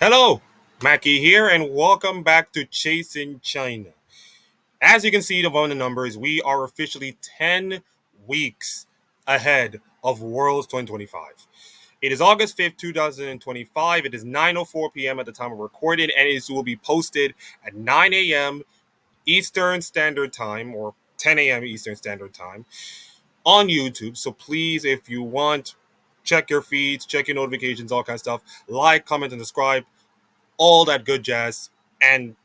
Hello, Mackie here, and welcome back to Chasing China. As you can see on the numbers, we are officially 10 weeks ahead of Worlds 2025. It is August 5th, 2025. It is 9:04 p.m. at the time of recording, and it will be posted at 9 a.m. Eastern Standard Time or 10 a.m. Eastern Standard Time on YouTube. So please, if you want, check your feeds, check your notifications, all kinds of stuff. Like, comment, and subscribe, all that good jazz, and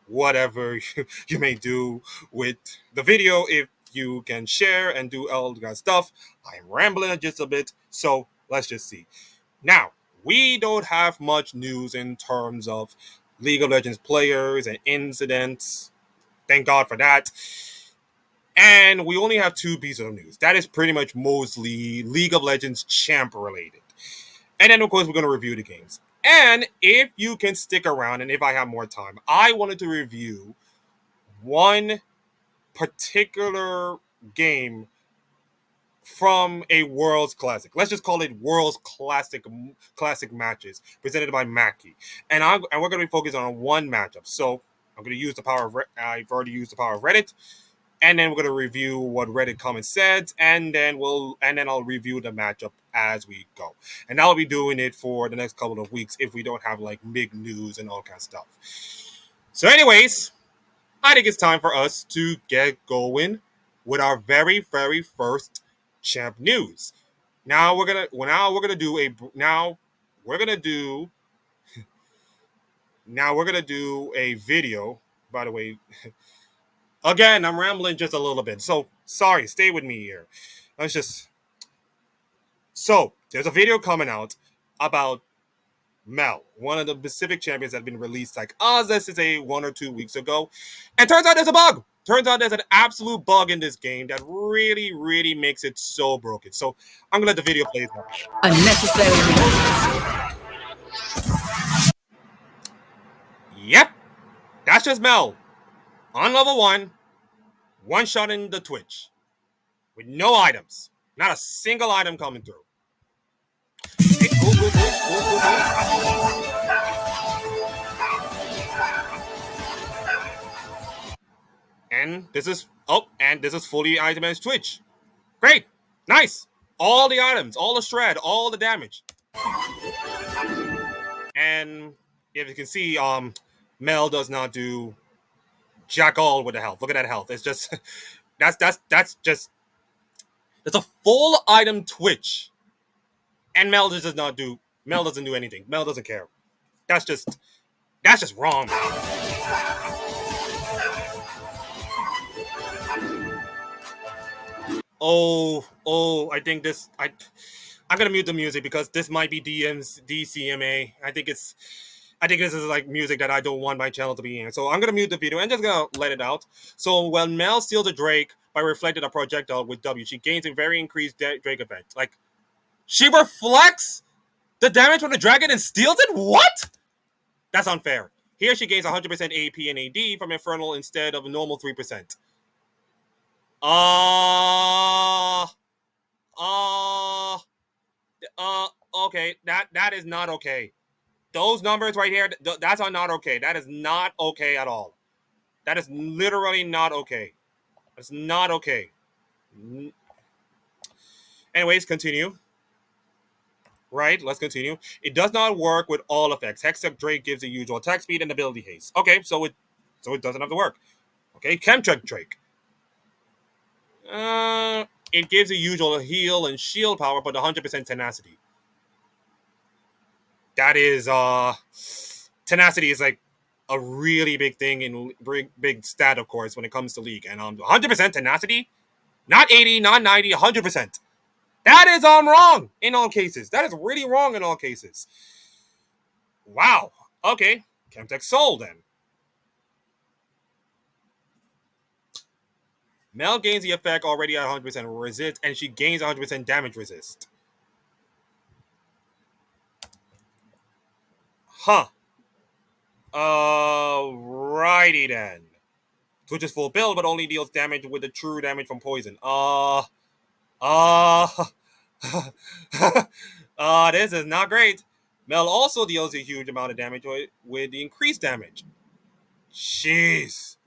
whatever you may do with the video. If you can share and do all that stuff. I'm rambling just a bit, so let's just see. Now, we don't have much news in terms of League of Legends players and incidents. Thank God for that. And we only have two pieces of news. That is pretty much mostly League of Legends champ related. And then, of course, we're going to review the games. And if you can stick around, and if I have more time, I wanted to review one particular game from a World's Classic. Let's just call it World's Classic matches presented by Mackie. And we're going to be focused on one matchup. So I'm going to use the power of I've already used the power of Reddit. And then we're going to review what Reddit comments said, and then I'll review the matchup as we go. And I'll be doing it for the next couple of weeks if we don't have like big news and all kinds of stuff. So anyways, I think it's time for us to get going with our very, very first champ news. Now we're gonna do a video. By the way, again, I'm rambling just a little bit, so sorry. Stay with me here. So there's a video coming out about Mel, one of the Pacific champions that had been released like this is a 1 or 2 weeks ago, and turns out there's a bug. Turns out there's an absolute bug in this game that really, really makes it so broken. So I'm gonna let the video play now. Unnecessary. Yep, that's just Mel on level 1 shot in the Twitch with no items, not a single item coming through. And this is fully itemized Twitch. Great, nice. All the items, all the shred, all the damage. And if you can see, Mel does not do jack all with the health. Look at that health. It's just that's a full item Twitch, and Mel doesn't do anything. Mel doesn't care. That's just wrong. I think I'm gonna mute the music because this might be DCMA. I think this is like music that I don't want my channel to be in. So I'm gonna mute the video and just gonna let it out. So when Mel steals a Drake by reflecting a projectile with W, she gains a very increased Drake effect. Like, she reflects the damage from the dragon and steals it? What? That's unfair. Here she gains 100% AP and AD from Infernal instead of a normal 3%. Okay. That is not okay. Those numbers right here, that's not okay. That is not okay at all. That is literally not okay. That's not okay. Anyways, continue. Right, let's continue. It does not work with all effects. Hextech Drake gives the usual attack speed and ability haste. Okay, so it doesn't have to work. Okay, Chemtech Drake. It gives the usual heal and shield power, but 100% tenacity. That is tenacity is like a really big thing in big stat, of course, when it comes to League. And 100% tenacity, not 80, not 90, 100%. That is wrong in all cases. That is really wrong in all cases. Wow. Okay. Chemtech Soul then. Mel gains the effect already at 100% resist, and she gains 100% damage resist. Huh. Righty then. Twitch is full build, but only deals damage with the true damage from poison. This is not great. Mel also deals a huge amount of damage with the increased damage. Jeez.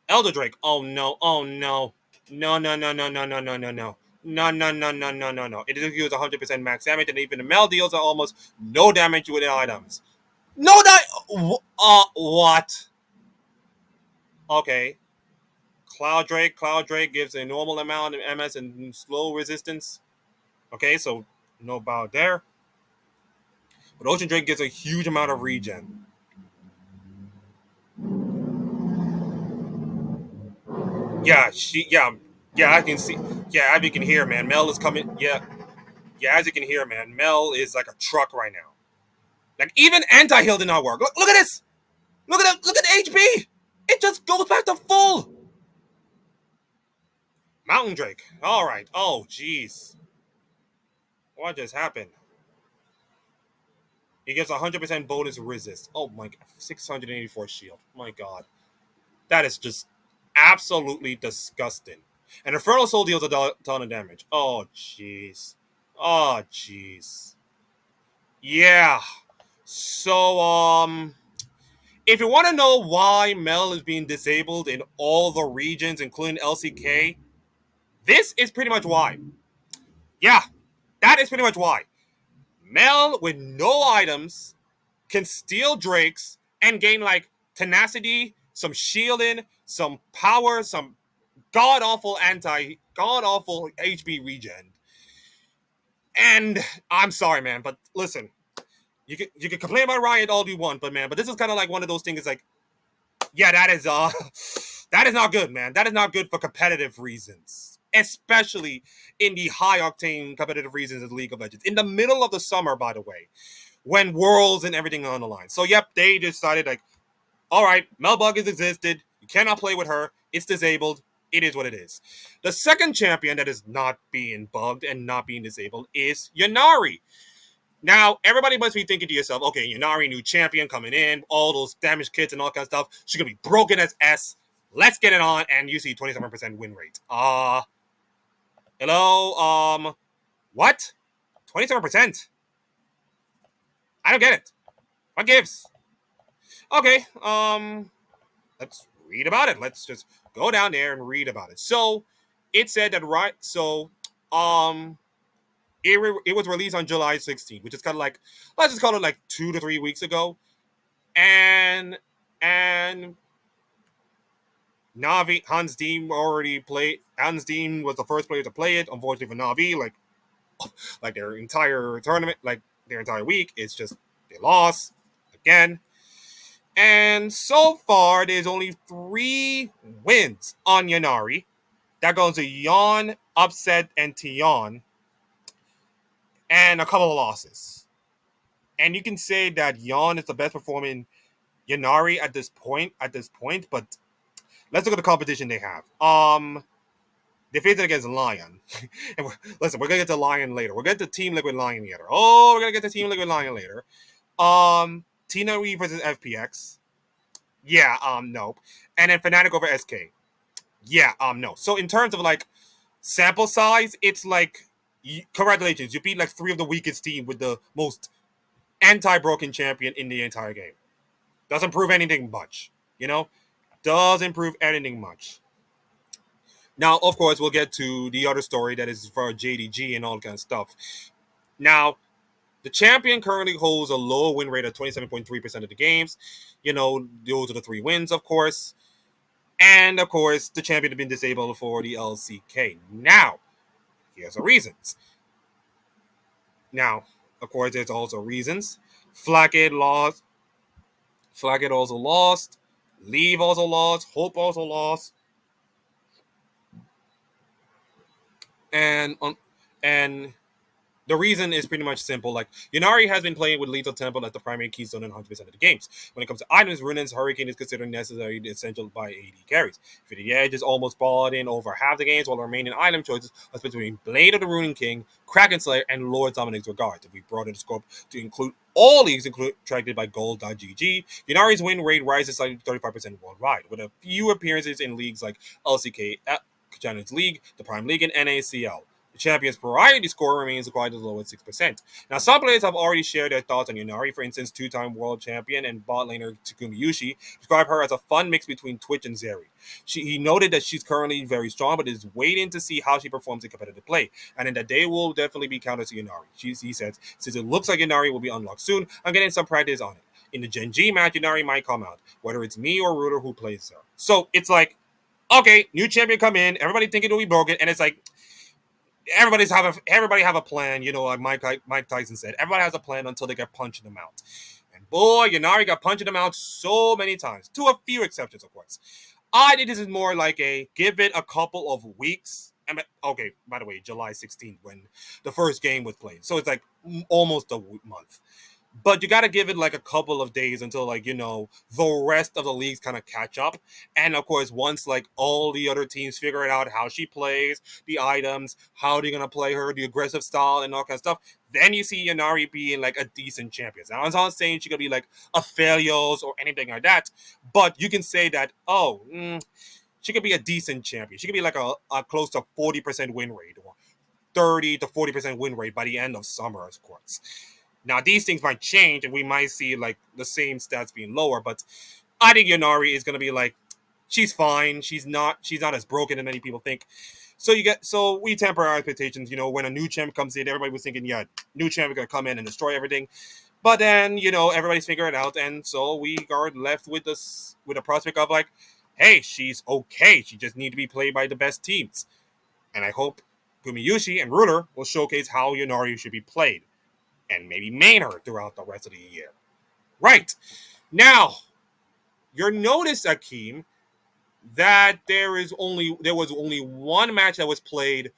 Elder Drake. Oh no. Oh no. No, no, no, no, no, no, no, no, no. No, no, no, no, no, no, no. It deals 100% max damage, and even the Mel deals almost no damage with items. No die. What? Okay. Cloud Drake. Cloud Drake gives a normal amount of MS and slow resistance. Okay, so no bow there. But Ocean Drake gives a huge amount of regen. Yeah, yeah, I can see. Yeah, as you can hear, man, Mel is coming. Yeah, as you can hear, man, Mel is like a truck right now. Like even anti-heal did not work. Look at this. Look at HP. It just goes back to full. Mountain Drake. All right. Oh, jeez. What just happened? He gets 100% bonus resist. Oh my god. 684 shield. My god. That is just absolutely disgusting. And Infernal Soul deals a ton of damage. Oh, jeez. Oh, jeez. Yeah. So, if you want to know why Mel is being disabled in all the regions, including LCK, this is pretty much why. Yeah, that is pretty much why. Mel, with no items, can steal Drakes and gain like tenacity, some shielding, some power, some god awful HP regen. And I'm sorry, man, but listen, you can complain about Riot all you want, but man, but this is kind of like one of those things. Like, yeah, that is not good, man. That is not good for competitive reasons, especially in the high octane competitive reasons of League of Legends in the middle of the summer, by the way, when Worlds and everything are on the line. So yep, they decided like, all right, Melbug has existed. You cannot play with her. It's disabled. It is what it is. The second champion that is not being bugged and not being disabled is Yunari. Now, everybody must be thinking to yourself, okay, Yunari, new champion coming in, all those damage kits and all kind of stuff. She's going to be broken as S. Let's get it on. And you see 27% win rate. Hello? What? 27%? I don't get it. What gives? Okay, let's read about it. Let's just go down there and read about it. So, it said that, right, so, it was released on July 16th, which is kind of like, let's just call it like 2 to 3 weeks ago. And Navi Hans Deem already played. Hans Deem was the first player to play it. Unfortunately for Navi, like their entire tournament, like their entire week, it's just they lost again. And so far, there's only 3 wins on Yunari. That goes to Yon, Upset, and Tion, and a couple of losses. And you can say that Yon is the best performing Yunari at this point. But let's look at the competition they have. They faced it against Lion. And listen, we're gonna get to Lion later. We're gonna get to Team Liquid Lion later. Oh, we're gonna get to Team Liquid Lion later. Tina Wee versus FPX. Yeah, nope. And then Fnatic over SK. Yeah, no. So in terms of like sample size, it's like congratulations, you beat like 3 of the weakest team with the most anti-broken champion in the entire game. Doesn't prove anything much, you know? Doesn't prove anything much. Now, of course, we'll get to the other story that is for JDG and all kind of stuff. Now, the champion currently holds a low win rate of 27.3% of the games. You know, those are the 3 wins, of course. And, of course, the champion has been disabled for the LCK. Now, here's the reasons. Now, of course, there's also reasons. Flacket lost. Flacket also lost. Leave also lost. Hope also lost. And the reason is pretty much simple. Like, Yunari has been playing with Lethal Temple as the primary keystone in 100% of the games. When it comes to items, Runaan's Hurricane is considered necessary and essential by AD carries. For the Edge is almost bought in over half the games, while the remaining item choices are split between Blade of the Runing King, Kraken Slayer, and Lord Dominic's Regard. If we broaden the scope to include all leagues attracted by Gold.gg, Yunari's win rate rises slightly to 35% worldwide, with a few appearances in leagues like LCK, Champions League, the Prime League, and NACL. The champion's priority score remains quite as low at 6%. Now, some players have already shared their thoughts on Yunari. For instance, two-time world champion and bot laner Takumi Yushi described her as a fun mix between Twitch and Zeri. He noted that she's currently very strong, but is waiting to see how she performs in competitive play, and in that day will definitely be counted to Yunari. He says, since it looks like Yunari will be unlocked soon, I'm getting some practice on it. In the Gen G match, Yunari might come out, whether it's me or Ruler who plays her. So it's like, okay, new champion come in, everybody thinking it'll be broken, and it's like everybody have a plan. Like Mike Tyson said, everybody has a plan until they get punched in the mouth. And boy, Yunari got punched in the mouth so many times, to a few exceptions, of course. I think this is more like a give it a couple of weeks. Okay, by the way, July 16th when the first game was played, so it's like almost a month. But you got to give it like a couple of days until the rest of the leagues kind of catch up. And of course, once like all the other teams figure it out how she plays, the items, how they're gonna play her, the aggressive style, and all kind of stuff, then you see Yanari being like a decent champion. Now I'm not saying she could be like a Phelios or anything like that, but you can say that she could be a decent champion. She could be like a close to 40% win rate or 30 to 40% win rate by the end of summer, of course. Now these things might change, and we might see like the same stats being lower. But I think Yonari is going to be like, she's fine. She's not as broken as many people think. So we temper our expectations. When a new champ comes in, everybody was thinking, yeah, new champ is going to come in and destroy everything. But then everybody's figuring it out, and so we are left with the prospect of like, hey, she's okay. She just need to be played by the best teams, and I hope Gumiyushi and Ruler will showcase how Yonari should be played and maybe main her throughout the rest of the year. Right. Now, you'll notice, Akeem, that there was only one match that was played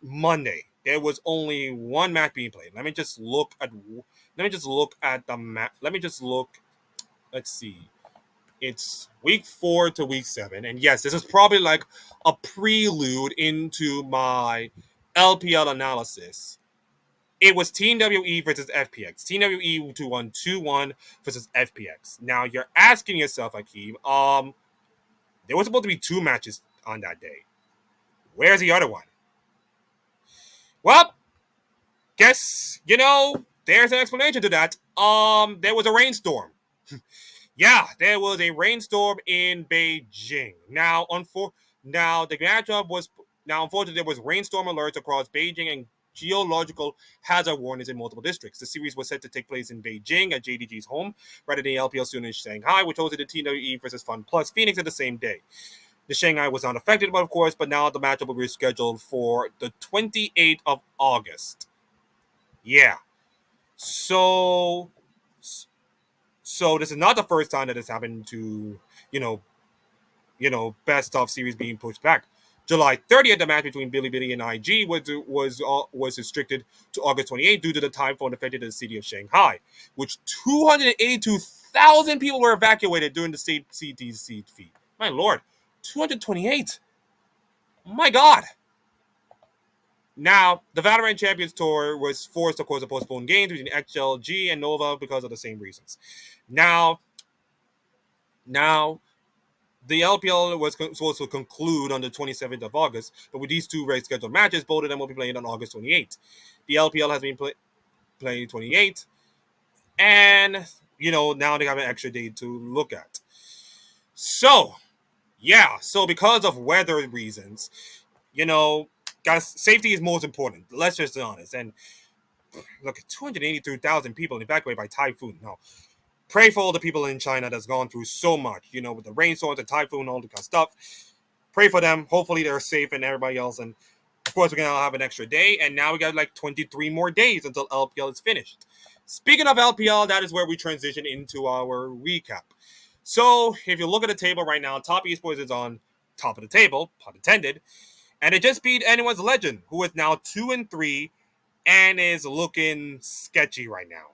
Monday. There was only one match being played. Let me just look at the map. Let's see. It's week 4 to week 7. And yes, this is probably like a prelude into my LPL analysis. It was Team WE versus FPX. Team WE won 2-1 versus FPX. Now you're asking yourself, Akeem, there was supposed to be 2 matches on that day. Where's the other one? Well, guess there's an explanation to that. There was a rainstorm. Yeah, there was a rainstorm in Beijing. Now, the matchup was unfortunately there was rainstorm alerts across Beijing and geological hazard warnings in multiple districts. The series was set to take place in Beijing at JDG's home, rather than LPL soon in Shanghai, which hosted the TWE versus Fun Plus Phoenix at the same day. The Shanghai was not affected, of course, but now the matchup will be scheduled for the 28th of August. Yeah. So this is not the first time that it's happened to, best of series being pushed back. July 30th, the match between Bilibili and IG was restricted to August 28th due to the typhoon affected the city of Shanghai, which 282,000 people were evacuated during the state CTC feed. My lord, 228. Oh my god. Now, the Valorant Champions Tour was forced, of course, to postpone games between XLG and Nova because of the same reasons. Now, the LPL was supposed to conclude on the 27th of August, but with these 2 very scheduled matches, both of them will be played on August 28th. The LPL has been playing 28th, and now they have an extra day to look at. So, yeah, because of weather reasons, guys, safety is most important. Let's just be honest. And look, 283,000 people evacuated by typhoon. Now, pray for all the people in China that's gone through so much, with the rainstorms, the typhoon, all the kind of stuff. Pray for them. Hopefully they're safe and everybody else. And of course, we're going to have an extra day. And now we got like 23 more days until LPL is finished. Speaking of LPL, that is where we transition into our recap. So if you look at the table right now, Top Esports is on top of the table, pun intended. And it just beat Anyone's Legend, who is now 2-3 and is looking sketchy right now.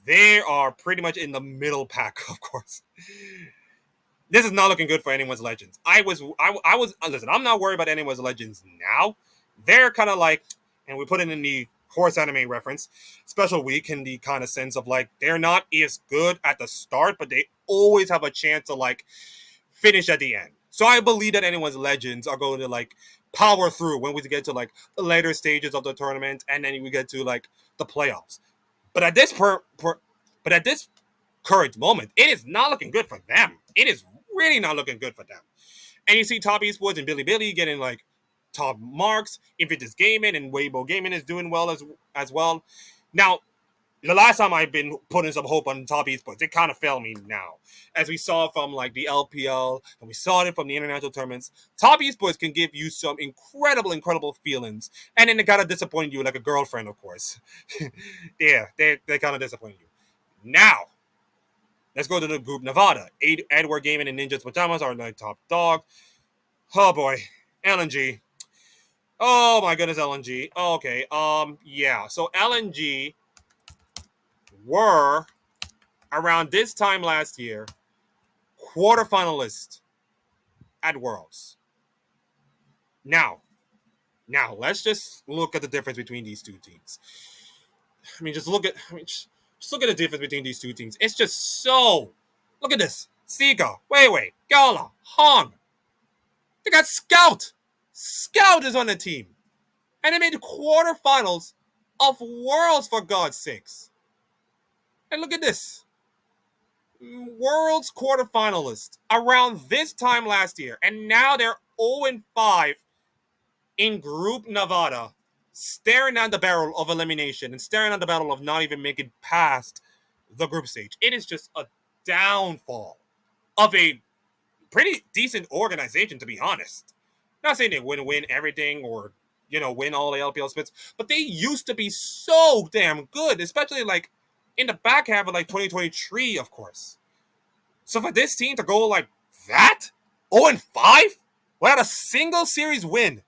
They are pretty much in the middle pack, of course. This is not looking good for Anyone's Legends. Listen, I'm not worried about Anyone's Legends now. They're kind of like, and we put it in the horse anime reference, special week in the kind of sense of like, they're not as good at the start, but they always have a chance to like finish at the end. So I believe that anyone's legends are going to like power through when we get to like the later stages of the tournament, and then we get to like the playoffs. But at but at this current moment, it is not looking good for them. It is really not looking good for them. And you see Top Esports and Billy getting like top marks. If it is Gaming and Weibo Gaming is doing well as well. Now, the last time I've been putting some hope on Top Esports, it kind of failed me now. As we saw from like the LPL and we saw it from the international tournaments, Top Esports can give you some incredible feelings. And then they kind of disappoint you like a girlfriend, of course. Yeah, they kind of disappoint you. Now, let's go to the group Nevada. Edward Gaming and Ninja's Pajamas are the top dog. Oh boy, LNG. Oh my goodness, LNG. Okay, yeah. So LNG were around this time last year quarterfinalist at Worlds. Now, let's just look at the difference between these two teams. I mean, just look at just look at the difference between these two teams. It's just so. Look at this. Sika, Wei, Gala, Han. They got Scout. Scout is on the team. And they made the quarterfinals of Worlds, for God's sakes. And look at this. Worlds quarterfinalists around this time last year. And now they're 0-5 in Group Nevada, staring down the barrel of elimination and staring down the barrel of not even making past the group stage. It is just a downfall of a pretty decent organization, to be honest. Not saying they win everything or win all the LPL splits, but they used to be so damn good, especially like in the back half of like 2023, of course. So for this team to go like that, 0-5, without a single series win,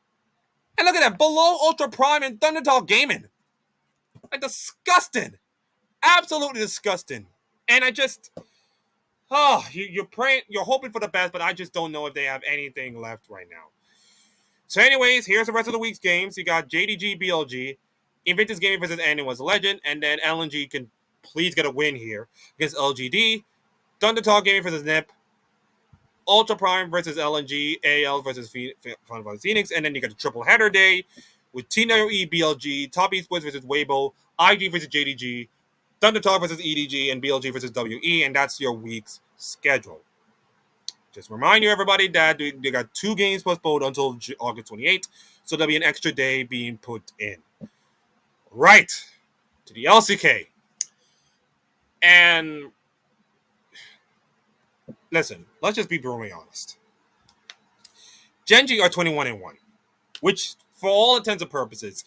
and look at that, below Ultra Prime and Thundertalk Gaming, like disgusting, absolutely disgusting. And I just, you're praying, you're hoping for the best, but I just don't know if they have anything left right now. So, anyways, here's the rest of the week's games. You got JDG, BLG, Invictus Gaming versus Anyone's Legend, and then LNG can please get a win here against LGD. Thundertalk Gaming versus NIP, Ultra Prime versus LNG, AL versus Phoenix, and then you got a triple header day with TNOE, BLG, Top Esports versus Weibo, IG versus JDG, Thundertalk versus EDG, and BLG versus WE, and that's your week's schedule. Just remind you, everybody, that they got 2 games postponed until August 28th, so there'll be an extra day being put in. Right, to the LCK. And listen, let's just be brutally honest. Genji are 21-1, which, for all intents and purposes,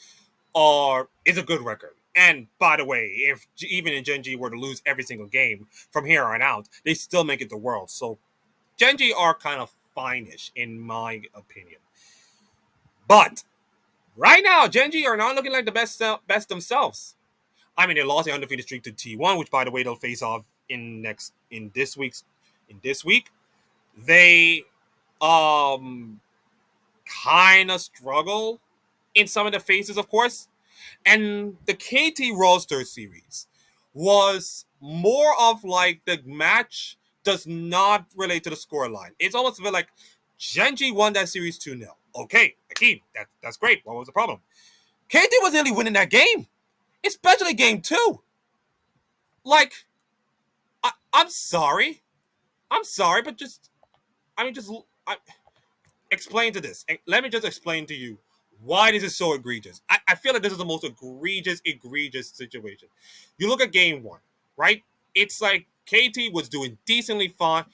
is a good record. And by the way, if even in Genji were to lose every single game from here on out, they still make it to Worlds. So Genji are kind of fine-ish, in my opinion. But right now, Genji are not looking like the best themselves. I mean, they lost the undefeated streak to T1, which, by the way, they'll face off in this week. They kind of struggle in some of the phases, of course. And the KT roster series was more of like the match does not relate to the scoreline. It's almost a bit like Genji won that series 2-0. Okay, Akeem, that's great. What was the problem? KT was nearly winning that game, especially game 2. Like, I'm sorry, but explain to this. Let me just explain to you why this is so egregious. I feel like this is the most egregious situation. You look at game 1, right? It's like KT was doing decently fine.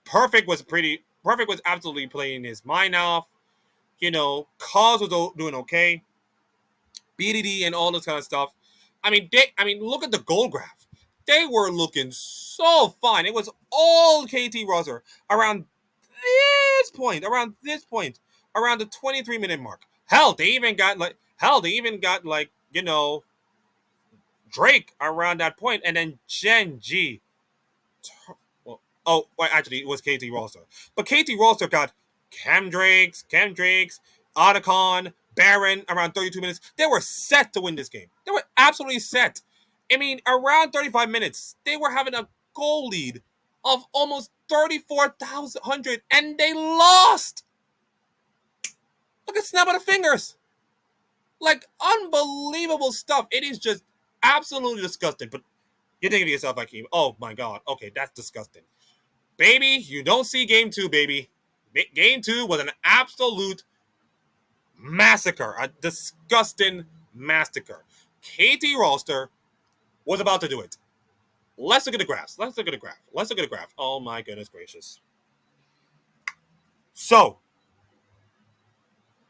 Perfect was absolutely playing his mind off. Cause was doing okay. BDD and all this kind of stuff. I mean, look at the goal graph. They were looking so fine. It was all KT roster around around the 23-minute mark. Hell, they even got Drake around that point, and then Genji. Actually, it was KT roster, but KT roster got Cam Drakes, Otacon, Baron around 32 minutes. They were set to win this game. They were absolutely set. I mean, around 35 minutes, they were having a goal lead of almost 34,100 and they lost. Look at snap of the fingers. Like, unbelievable stuff. It is just absolutely disgusting. But you're thinking to yourself, like, oh my God, okay, that's disgusting. Baby, you don't see game two, baby. Game two was an absolute massacre, a disgusting massacre. KT roster was about to do it. Let's look at the graphs. Let's look at the graph. Oh my goodness gracious. So,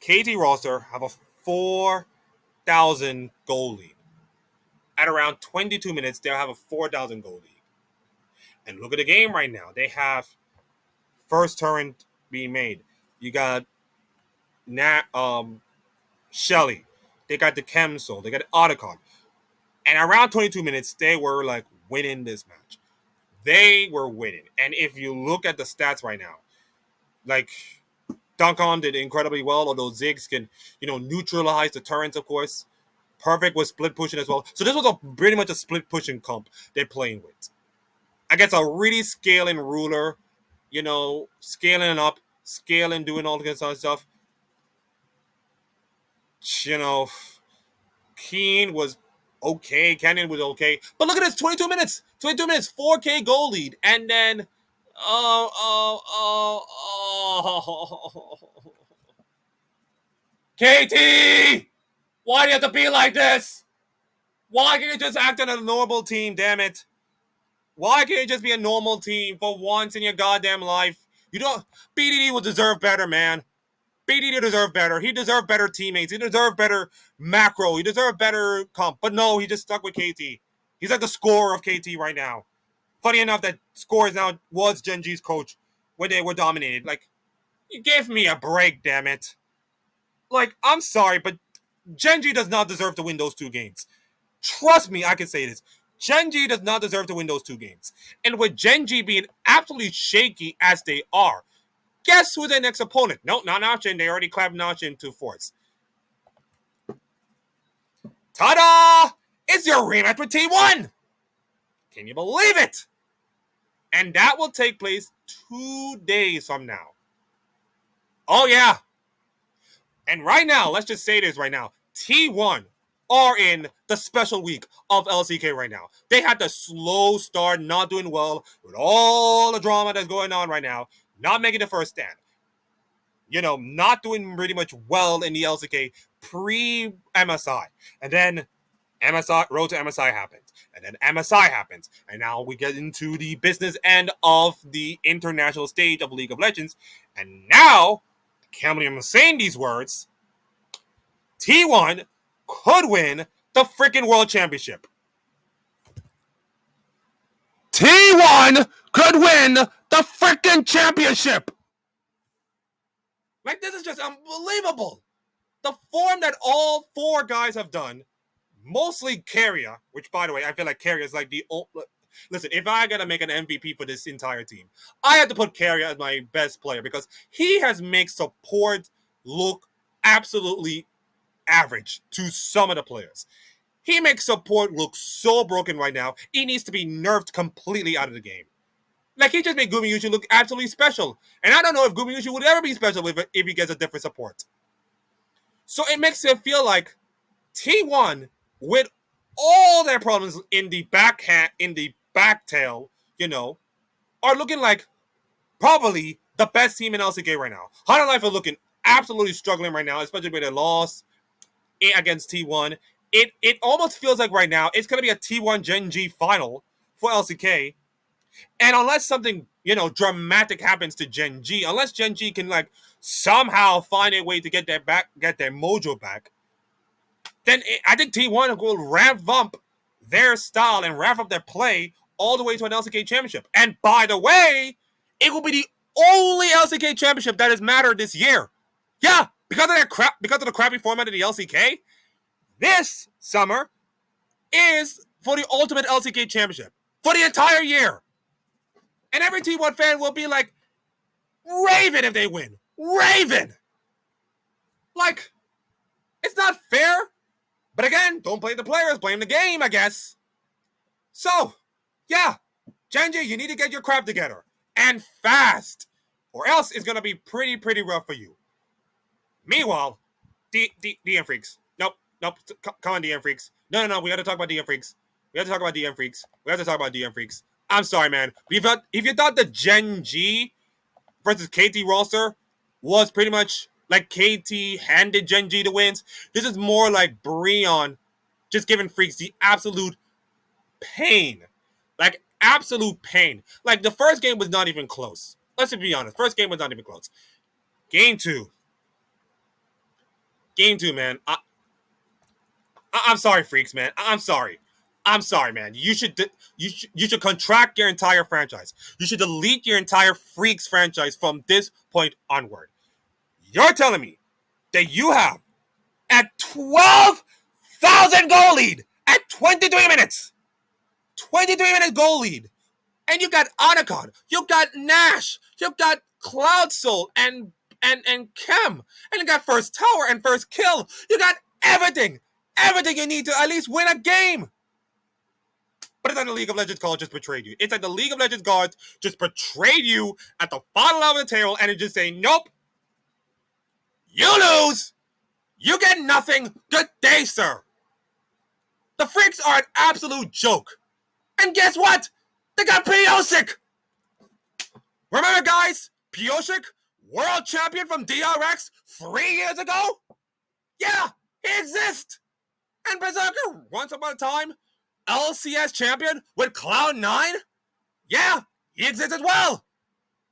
KT roster have a 4,000 goal lead. At around 22 minutes, they'll have a 4,000 goal lead. And look at the game right now. They have first turn being made. You got Shelly. They got the Kemsol. They got the Otacon. And around 22 minutes, they were like winning this match. They were winning. And if you look at the stats right now, like Duncan did incredibly well, although Ziggs can, neutralize the turrets, of course. Perfect was split pushing as well. So this was pretty much a split pushing comp they're playing with. Against a really scaling ruler, scaling up, scaling, doing all this other stuff. Keen was okay. Canyon was okay. But look at this, 22 minutes. 22 minutes, 4K goal lead. And then, KT! Why do you have to be like this? Why can't you just act on a normal team, damn it? Why can't you just be a normal team for once in your goddamn life? BDD will deserve better, man. BDD deserved better. He deserved better teammates. He deserved better macro. He deserved better comp. But no, he just stuck with KT. He's like the scorer of KT right now. Funny enough, that score was Genji's coach when they were dominated. Like, you gave me a break, damn it. Like, I'm sorry, but Genji does not deserve to win those two games. Trust me, I can say this. Genji does not deserve to win those two games. And with Genji being absolutely shaky as they are, guess who their next opponent? No, not Nachin. They already clapped Nachin to force. Ta-da! It's your rematch with T1! Can you believe it? And that will take place 2 days from now. Oh, yeah. And right now, let's just say this right now. T1 are in the special week of LCK right now. They had the slow start, not doing well with all the drama that's going on right now, not making the first stand. Not doing really much well in the LCK pre-MSI. And then Road to MSI happens. And then MSI happens. And now we get into the business end of the international stage of League of Legends. And now, I can't believe I'm saying these words, T1 could win the freaking World Championship. T1 could win the freaking championship. Like, this is just unbelievable. The form that all four guys have done, mostly Keria, which, by the way, I feel like Keria is like the old... Listen, if I gotta make an MVP for this entire team, I have to put Keria as my best player because he has made support look absolutely average to some of the players. He makes support look so broken right now, he needs to be nerfed completely out of the game. Like, he just made Gumayushi look absolutely special. And I don't know if Gumayushi would ever be special if he gets a different support. So it makes it feel like T1, with all their problems in the back tail, are looking like probably the best team in LCK right now. Hunter Life are looking absolutely struggling right now, especially with their loss against T1. It almost feels like right now it's going to be a T1 Gen G final for LCK. And unless something, dramatic happens to Gen G, unless Gen G can somehow find a way to get their mojo back, then I think T1 will ramp up their style and ramp up their play all the way to an LCK championship. And by the way, it will be the only LCK championship that has mattered this year. Yeah, because of the crappy format of the LCK, this summer is for the ultimate LCK championship for the entire year. And every T1 fan will be like, Raven if they win. Raven! Like, it's not fair. But again, don't blame the players, blame the game, I guess. So, yeah, Genji, you need to get your crap together. and fast, or else it's gonna be pretty rough for you. Meanwhile, DM Freaks. Nope, nope. Come on, DM Freaks. No. We got to talk about DM Freaks. We have to talk about DM Freaks. We have to talk about DM Freaks. I'm sorry, man. If you thought the Gen G versus KT roster was pretty much like KT handed Gen G the wins, this is more like Breon just giving Freaks the absolute pain. Like, absolute pain. Like, the first game was not even close. Let's just be honest. First game was not even close. Game two. Game two, man. I'm sorry, Freaks, man. I'm sorry. I'm sorry, man. You should contract your entire franchise. You should delete your entire Freaks franchise from this point onward. You're telling me that you have a 12,000 goal lead at 23 minutes. 23 minute goal lead. And you got Anacon, you got Nash, you got Cloud Soul and Chem, and you got first tower and first kill. You got everything you need to at least win a game. But it's like the League of Legends gods just betrayed you. It's like the League of Legends gods just betrayed you at the bottom of the table and it just saying, nope, you lose. You get nothing. Good day, sir. The Freaks are an absolute joke. And guess what? They got Piosik. Remember, guys? Piosik, world champion from DRX 3 years ago? Yeah, he exists. And Berserker, once upon a time, LCS champion with Cloud9? Yeah, he exists as well.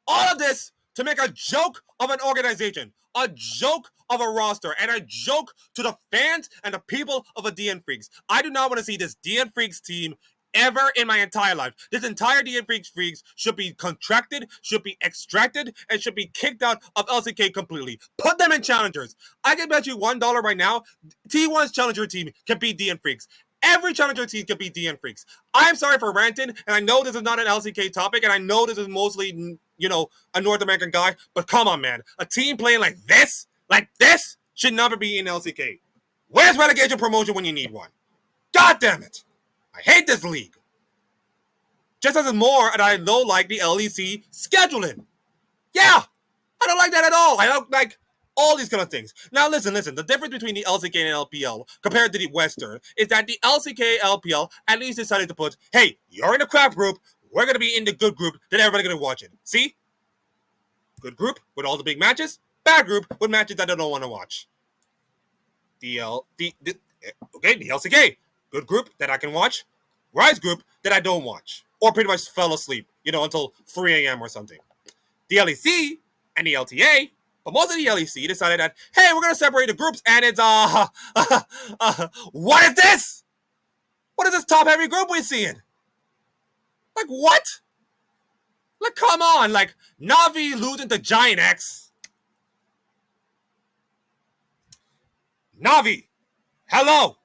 All of this to make a joke of an organization, a joke of a roster, and a joke to the fans and the people of a DN Freaks. I do not want to see this DN Freaks team ever in my entire life. This entire DN Freaks should be contracted, should be extracted, and should be kicked out of LCK completely. Put them in challengers. I can bet you $1 right now, T1's challenger team can beat DN Freaks. Every challenger team can beat DN Freaks. I'm sorry for ranting, and I know this is not an LCK topic, and I know this is mostly, a North American guy, but come on, man. A team playing like this, should never be in LCK. Where's relegation promotion when you need one? God damn it. I hate this league. Just as more, and I don't like the LEC scheduling. Yeah, I don't like that at all. I don't like all these kind of things. Now, listen. The difference between the LCK and LPL compared to the Western is that the LCK LPL at least decided to put, hey, you're in the crap group. We're going to be in the good group that everybody's going to watch it. See? Good group with all the big matches. Bad group with matches that I don't want to watch. The LCK. Good group that I can watch. Rise group that I don't watch. Or pretty much fell asleep, until 3 a.m. or something. The LEC and the LTA, but most of the LEC decided that, hey, we're going to separate the groups, and it's, what is this? What is this top-heavy group we're seeing? Like, what? Like, come on. Like, Na'Vi losing to Giant X. Na'Vi, hello.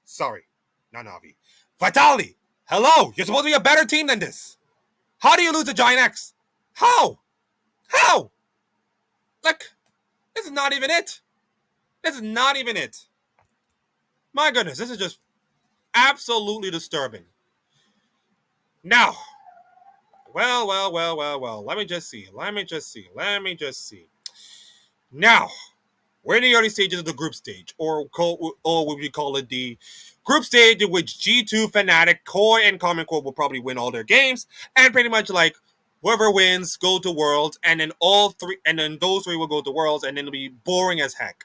Sorry, not Na'Vi. Vitality, hello. You're supposed to be a better team than this. How do you lose to Giant X? How? Like, this is not even it. My goodness, this is just absolutely disturbing. Now, well. Let me just see. Now, we're in the early stages of the group stage, or what we call it, the group stage, in which G2, Fnatic, Koi, and Common Core will probably win all their games, and pretty much like whoever wins go to Worlds, and then those three will go to Worlds, and then it'll be boring as heck.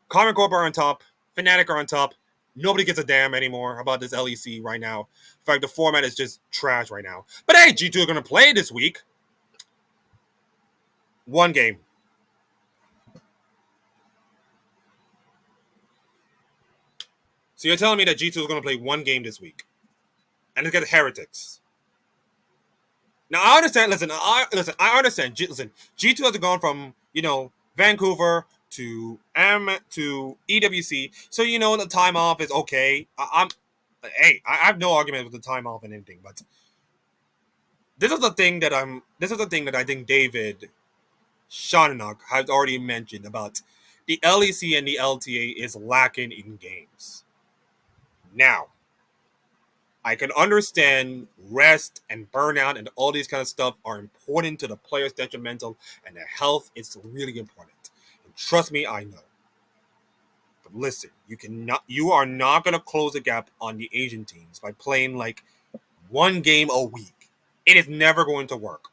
Common Core are on top, Fnatic are on top. Nobody gives a damn anymore about this LEC right now. In fact, the format is just trash right now. But hey, G2 are going to play this week. One game. So you're telling me that G2 is going to play one game this week, and it's against Heretics. Now I understand. I understand. G2 has gone from Vancouver to EWC, so the time off is okay. I have no argument with the time off and anything, but this is the thing that I think David Shonanock has already mentioned about the LEC and the LTA is lacking in games. Now, I can understand rest and burnout and all these kind of stuff are important to the players' detrimental, and their health is really important. And trust me, I know. But listen, you are not gonna close the gap on the Asian teams by playing like one game a week. It is never going to work.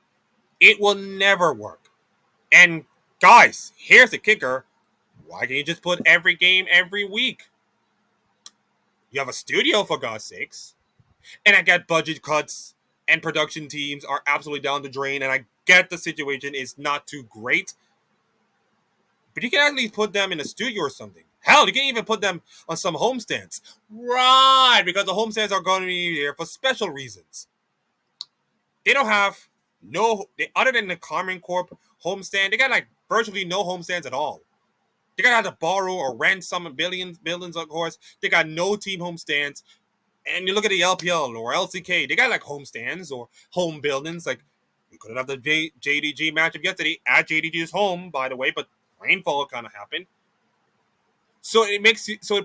It will never work. And guys, here's the kicker. Why can't you just put every game every week? You have a studio, for God's sakes. And I get budget cuts and production teams are absolutely down the drain. And I get the situation is not too great. But you can at least put them in a studio or something. Hell, you can even put them on some homestands. Right, because the homestands are going to be there for special reasons. They don't have other than the Carmen Corp homestand, they got like virtually no homestands at all. They gotta have to borrow or rent some buildings, of course. They got no team homestands. And you look at the LPL or LCK, they got like homestands or home buildings. Like we could have the JDG matchup yesterday at JDG's home, by the way, but rainfall kind of happened. So it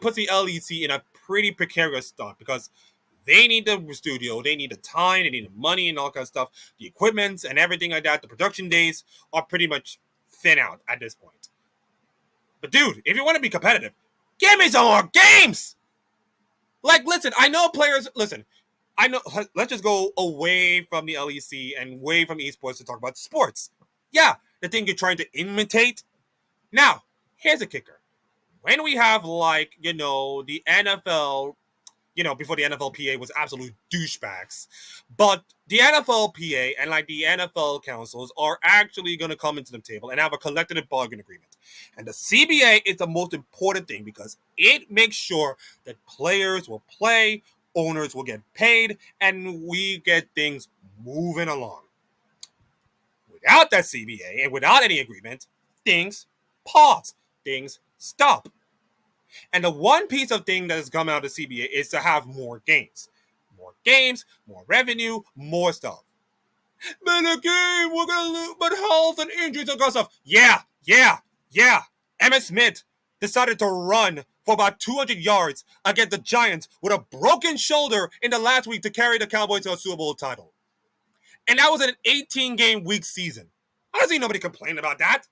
puts the LEC in a pretty precarious spot because they need the studio, they need the time, they need the money and all kinds of stuff. The equipment and everything like that. The production days are pretty much thin out at this point. But dude, if you want to be competitive, give me some more games. Like, listen, I know players. Listen, I know. Let's just go away from the LEC and away from esports to talk about sports. Yeah, the thing you're trying to imitate. Now, here's a kicker. When we have the NFL, before the NFLPA was absolute douchebags, but the NFLPA and like the NFL councils are actually going to come into the table and have a collective bargaining agreement. And the CBA is the most important thing because it makes sure that players will play, owners will get paid, and we get things moving along. Without that CBA and without any agreement, things pause, things stop. And the one piece of thing that has come out of the CBA is to have more games. More games, more revenue, more stuff. But again, we're going to lose, but health and injuries and stuff. Yeah. Emmitt Smith decided to run for about 200 yards against the Giants with a broken shoulder in the last week to carry the Cowboys to a Super Bowl title. And that was an 18-game week season. I don't see nobody complaining about that.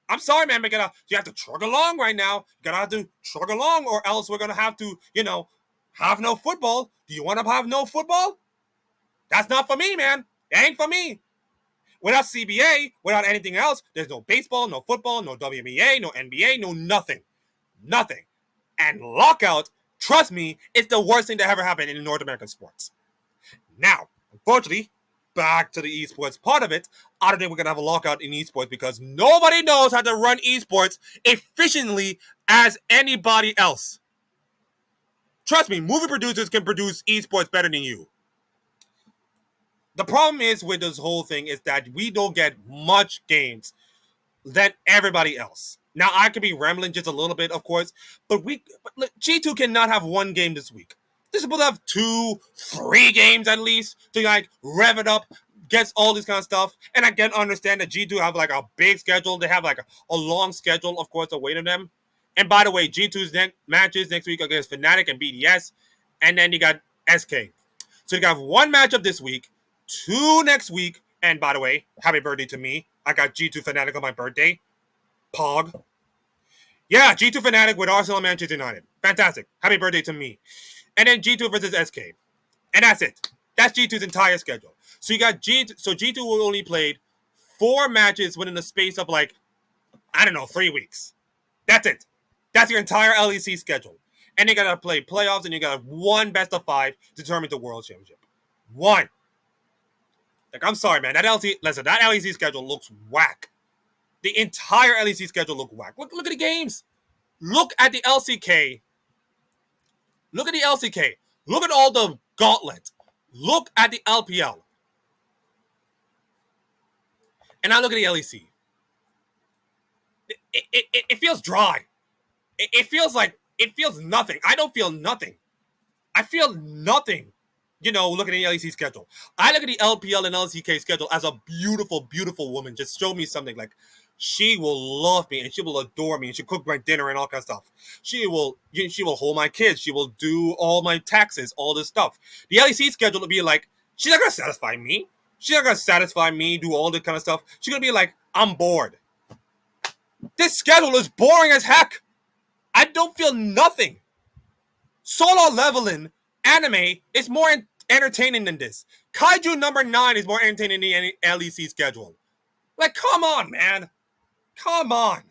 I'm sorry, man, but you have to trug along right now. You gotta have to trug along, or else we're gonna have to, have no football. Do you want to have no football? That's not for me, man. It ain't for me. Without CBA, without anything else, there's no baseball, no football, no WNBA, no NBA, no nothing. Nothing. And lockout, trust me, it's the worst thing that ever happened in North American sports. Now, unfortunately, back to the esports part of it, I don't think we're going to have a lockout in esports because nobody knows how to run esports efficiently as anybody else. Trust me, movie producers can produce esports better than you. The problem is with this whole thing is that we don't get much games than everybody else. Now, I could be rambling just a little bit, of course, but G2 cannot have one game this week. They're supposed to have 2, 3 games at least to rev it up, gets all this kind of stuff. And I can understand that G2 have a big schedule. They have a long schedule, of course, awaiting them. And by the way, G2's matches next week against Fnatic and BDS. And then you got SK. So you got 1 matchup this week, 2 next week. And by the way, happy birthday to me. I got G2 Fnatic on my birthday. Pog. Yeah, G2 Fnatic with Arsenal and Manchester United. Fantastic. Happy birthday to me. And then G2 versus SK. And that's it. That's G2's entire schedule. So you got G2 will only played 4 matches within the space of 3 weeks. That's it. That's your entire LEC schedule. And you gotta play playoffs and you got 1 best of 5 to determine the world championship. 1. I'm sorry, man. That LEC schedule looks whack. The entire LEC schedule looks whack. Look at the games. Look at the LCK. Look at the LCK. Look at all the gauntlet. Look at the LPL. And now look at the LEC. It feels dry. It feels nothing. I don't feel nothing. I feel nothing. Look at the LEC schedule. I look at the LPL and LCK schedule as a beautiful, beautiful woman. Just show me something she will love me and she will adore me and she'll cook my dinner and all kinds of stuff. She will hold my kids. She will do all my taxes, all this stuff. The LEC schedule will be like, she's not gonna satisfy me. She's not gonna satisfy me, do all this kind of stuff. She's gonna be like, I'm bored. This schedule is boring as heck. I don't feel nothing. Solo leveling anime is more entertaining than this. Kaiju number 9 is more entertaining than any LEC schedule. Like, come on, man. Come on.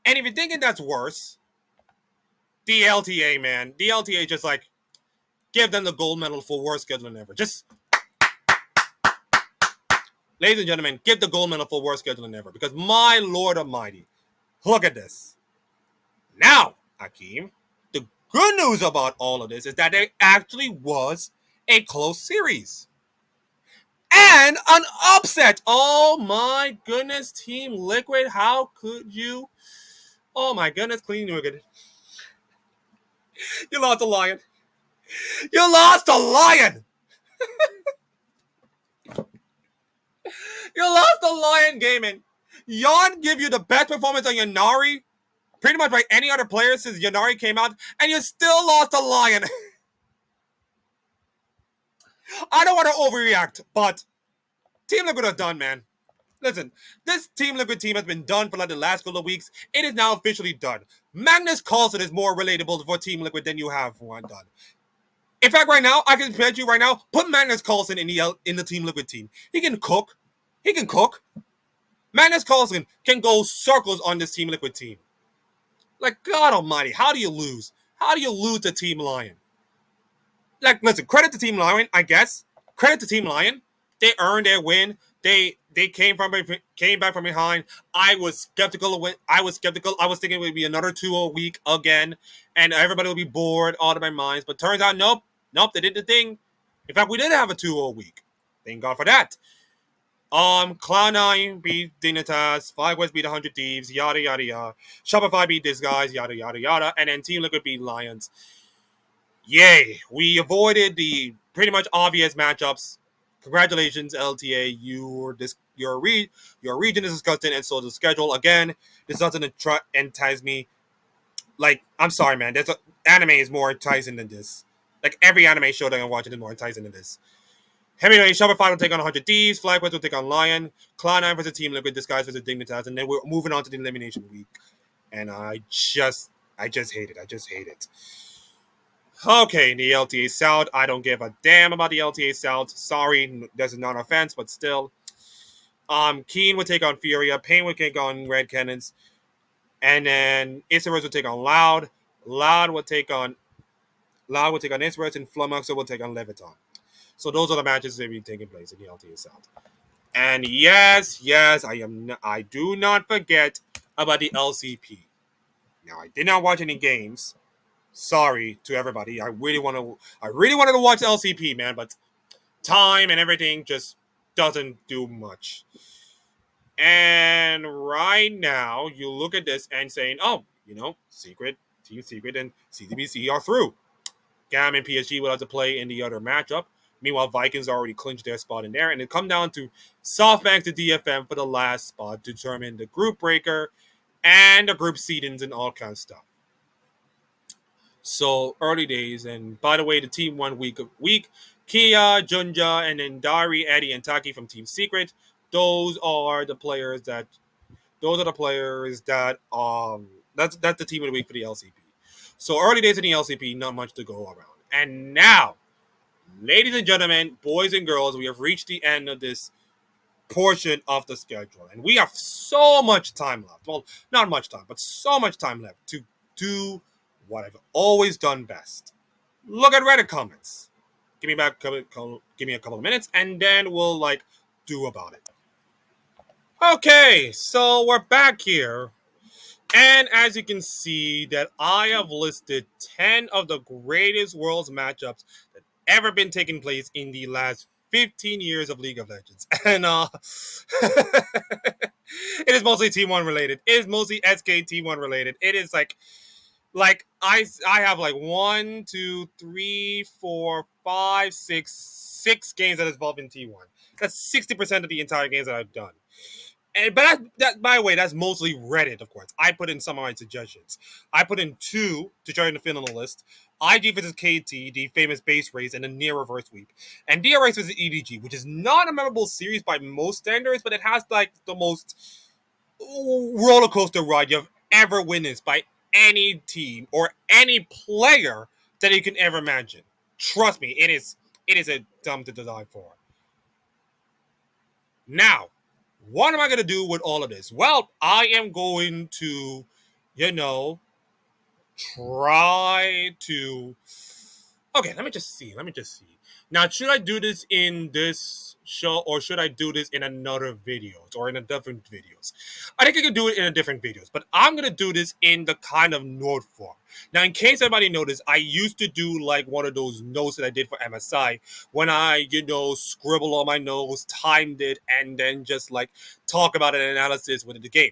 And if you're thinking that's worse, the LTA, man. The LTA just like, give them the gold medal for worst scheduling ever. Just, ladies and gentlemen, give the gold medal for worst scheduling ever. Because my Lord Almighty, look at this. Now, Hakeem, the good news about all of this is that there actually was a close series. And an upset. Oh my goodness, Team Liquid. How could you? Oh my goodness, Clean Liquid. You lost a lion. You lost a lion. You lost a lion gaming. Yon give you the best performance on Yunara, pretty much by any other player since Yunara came out, and you still lost a lion. I don't want to overreact, but Team Liquid are done, man. Listen, this Team Liquid team has been done for like the last couple of weeks. It is now officially done. Magnus Carlsen is more relatable for Team Liquid than you have one done. In fact, right now, I can bet you right now, put Magnus Carlsen in the Team Liquid team. He can cook. He can cook. Magnus Carlsen can go circles on this Team Liquid team. Like, God almighty, how do you lose? How do you lose to Team Lion? Like, listen, credit to Team Lion, I guess. Credit to Team Lion. They earned their win. They came back from behind. I was skeptical of it. I was thinking it would be another 2-0 week again, and everybody would be bored out of their minds. But turns out, nope, they did the thing. In fact, we did have a 2-0 week. Thank God for that. Cloud9 beat Dignitas, FlyQuest beat 100 Thieves, yada yada yada. Shopify beat this guys, yada yada yada, and then Team Liquid beat Lions. Yay! We avoided the pretty much obvious matchups. Congratulations, LTA. Your region is disgusting, and so the schedule. Again, this doesn't entice me. Like, I'm sorry, man. Anime is more enticing than this. Like, every anime show that I'm watching is more enticing than this. Anyway, Shopify will take on 100 Thieves. FlyQuest will take on Lion. Cloud9 versus Team Liquid. Disguise versus Dignitas. And then we're moving on to the Elimination Week. And I just hate it. I just hate it. Okay, the LTA South. I don't give a damn about the LTA South. Sorry, that's not an offense, but still. Keen would take on Furia. Pain would take on Red Cannons. And then Isurus would take on Loud. Loud would take on Isurus, and Flummoxer will take on Leviton. So those are the matches that will be taking place in the LTA South. And yes, I do not forget about the LCP. Now, I did not watch any games. Sorry to everybody. I really wanted to watch LCP, man, but time and everything just doesn't do much. And right now, you look at this and saying, oh, Team Secret and CTBC are through. GAM and PSG will have to play in the other matchup. Meanwhile, Vikings already clinched their spot in there, and it come down to SoftBank to DFM for the last spot to determine the group breaker and the group seedings and all kinds of stuff. So early days, and by the way, the team won week. Kia, Junja, and then Dari, Eddie, and Taki from Team Secret. Those are the players that. That's the team of the week for the LCP. So early days in the LCP, not much to go around. And now, ladies and gentlemen, boys and girls, we have reached the end of this portion of the schedule, and we have so much time left. Well, not much time, but so much time left to do what I've always done best. Look at Reddit comments. Give me a couple of minutes, and then we'll do about it. Okay, so we're back here, and as you can see, that I have listed 10 of the greatest world's matchups that ever been taking place in the last 15 years of League of Legends, and it is mostly T1 related. It is mostly SK T1 related. It is I have 1, 2, 3, 4, 5, 6 games that involve in T1. That's 60% of the entire games that I've done. But that, by the way, that's mostly Reddit, of course. I put in some of my suggestions. I put in two to try to fit on the list. IG versus KT, the famous base race, and the near reverse sweep. And DRX versus EDG, which is not a memorable series by most standards, but it has like the most roller coaster ride you've ever witnessed by any team or any player that you can ever imagine. Trust me, it is a dumb to die for. Now, what am I going to do with all of this? Well, I am going to, you know, try to. Okay, let me just see. Let me just see. Now, should I do this in this show or should I do this in another videos or in a different videos? I think I could do it in a different videos, but I'm gonna do this in the kind of note form. Now, in case anybody noticed, I used to do like one of those notes that I did for MSI when I, scribble on my notes, timed it, and then just like talk about an analysis within the game.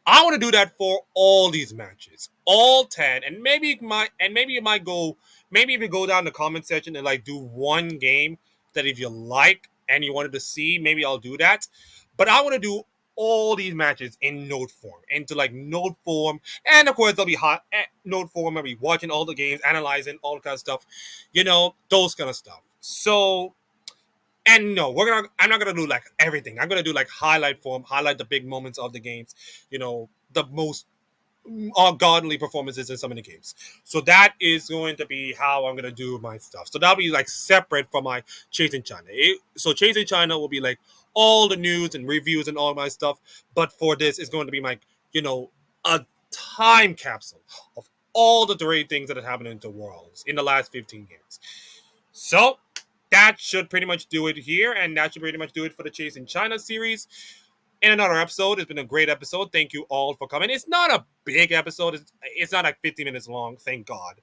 I want to do that for all these matches, all 10, and maybe it might go. Maybe if you go down the comment section and like do one game that if you like and you wanted to see, maybe I'll do that. But I want to do all these matches in note form, into like note form, and of course they'll be hot note form. I'll be watching all the games, analyzing all the kind of stuff, those kind of stuff. So, and no, I'm not gonna do like everything. I'm gonna do like highlight form, highlight the big moments of the games, the most ungodly performances in some of the games. So that is going to be how I'm going to do my stuff. So that'll be like separate from my Chasing China. So Chasing China will be like all the news and reviews and all my stuff. But for this, it's going to be like, a time capsule of all the great things that have happened in the world in the last 15 years. So that should pretty much do it here. And that should pretty much do it for the Chasing China series in another episode. It's been a great episode. Thank you all for coming. It's not a big episode. It's not like 50 minutes long, thank God.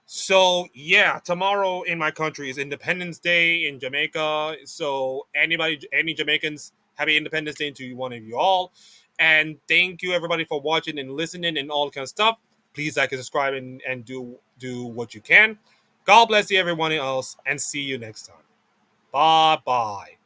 So, yeah, tomorrow in my country is Independence Day in Jamaica. So, any Jamaicans, happy Independence Day to one of you all. And thank you, everybody, for watching and listening and all kind of stuff. Please like and subscribe and do what you can. God bless you, everyone else, and see you next time. Bye-bye.